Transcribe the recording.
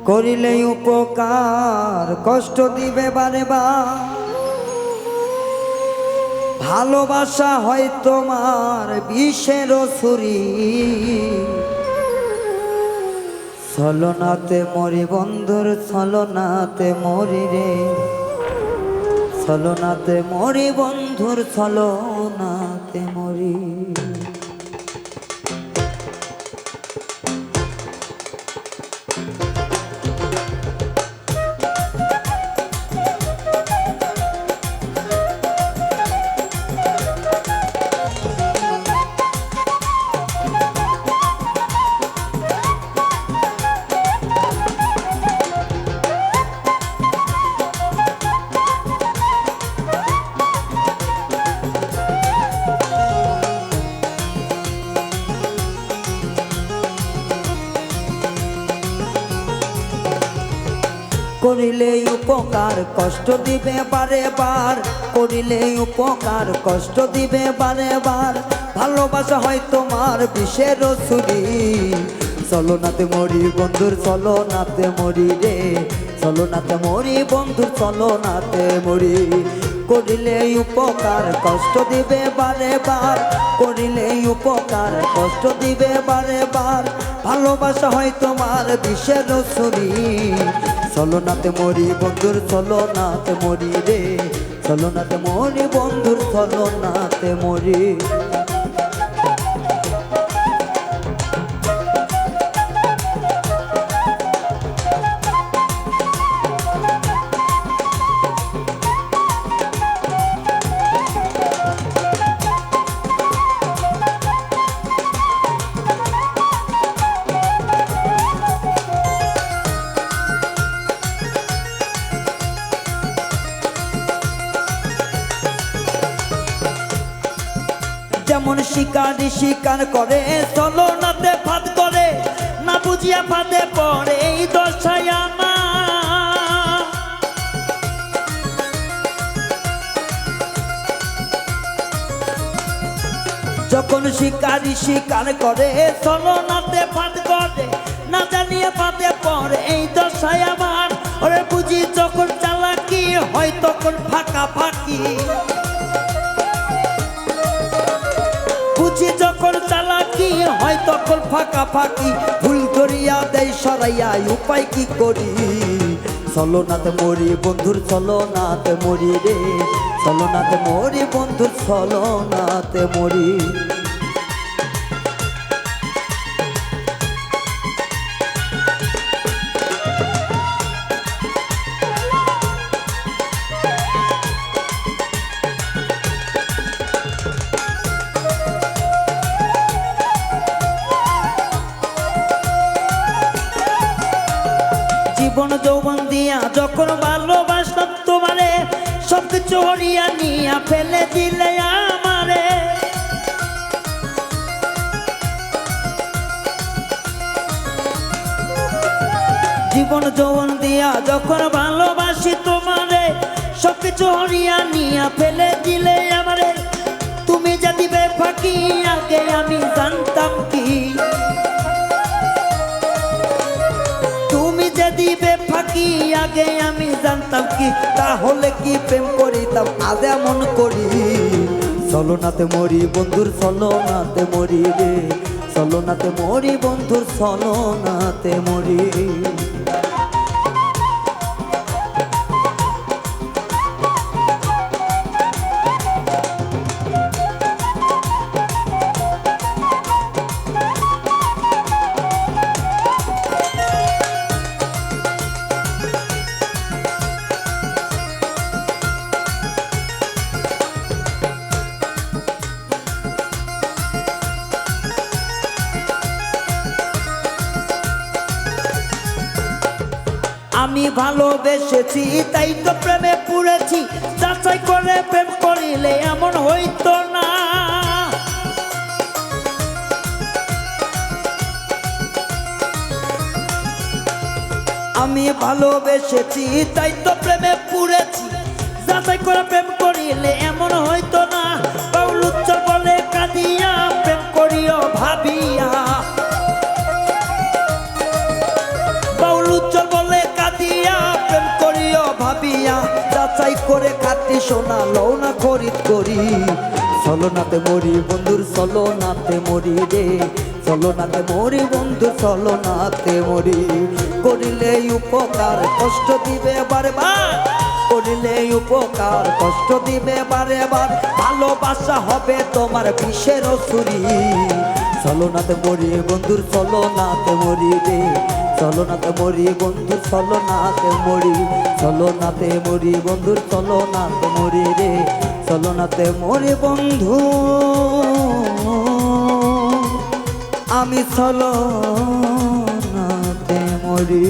করিলে উপকার কষ্ট দিবে বারে বার। ভালোবাসা হয় তোমার বিষের ছুরি, ছলনাতে মরি বন্ধুর ছলনাতে মরি রে, ছলনাতে মরি বন্ধুর ছলনাতে মরি। করিলে উপকার কষ্ট দিবে বারে বার, করিলে উপকার কষ্ট দিবে বারে বার। ভালোবাসা হয় তোমার বিষের ছুরি, ছলনাতে মরি বন্ধুর ছলনাতে মরি রে, ছলনাতে মরি বন্ধুর ছলনাতে মরি। করিলে উপকার কষ্ট দিবে বারে বার, করিলে উপকার কষ্ট দিবে বারে বার। ভালোবাসা হয় তোমার বিষের ছুরি, ছলনাতে মরি বন্ধুর ছলনাতে মরি রে, ছলনাতে মরি বন্ধুর ছলনাতে মরি। যেমন শিকারি শিকার করে ছলনাতে ফাঁদ করে, না বুঝিয়া ফাঁদে পড়ে এই দশায় আমার। যখন শিকারি শিকার করে ছলনাতে ফাঁদ করে, না জানিয়ে ফাঁদে পড়ে এই দশায় আমার। ওরে বুঝি যখন চালাকি হয় তখন ফাঁকা ফাঁকি, বুঝি যখন চালাকি হয় তখন ফাঁকা ফাঁকি। ভুল করিয়া দেয় সরাইয়া উপায় কি করি, ছলনাতে মরি বন্ধুর ছলনাতে মরি রে, ছলনাতে মরি বন্ধুর ছলনাতে মরি। জীবন যৌবন দিয়া যখন ভালোবাসতাম তোমারে, সবকিছু হরিয়া নিয়া ফেলে দিলে আমারে। জীবন যৌবন দিয়া যখন ভালোবাসি তোমারে, সবকিছু হরিয়া নিয়া ফেলে দিলে আমারে। তুমি যা দিবে ফাঁকি আগে আমি জানতাম কি, দিবে ফাঁকি আগে আমি জানতাম কি। তাহলে কি প্রেম করিতাম আজ এমন করি, ছলনাতে মরি বন্ধুর ছলনাতে মরি রে, ছলনাতে মরি বন্ধুর ছলনাতে মরি। আমি ভালোবেসেছি তাই তো প্রেমে পড়েছি, যাচাই করে প্রেম করিলে এমন হইতো না। আমি ভালোবেসেছি তাই তো প্রেমে পড়েছি, যাচাই করে প্রেম করিলে এমন হইতো না। বাউল উচ্চার বলে কাঁদিয়া প্রেম করিও ভাবিয়া, বাউল উচ্চার সোনা লও না খরিদ করি ছলনাতে মরি বন্ধুর ছলনাতে মরি রে ছলনাতে মরি বন্ধু ছলনাতে মরি করিলে উপকার কষ্ট দিবে বারবার করিলে উপকার কষ্ট দিবে বারবার ভালোবাসা হবে তোমার বিষের ছুরি ছলনাতে মরি বন্ধুর ছলনাতে মরি রে ছলনাতে মরি বন্ধুর ছলনাতে মরি ছলনাতে মরি বন্ধুর ছলনাতে মরি রে ছলনাতে মরি বন্ধু আমি ছলনাতে মরি।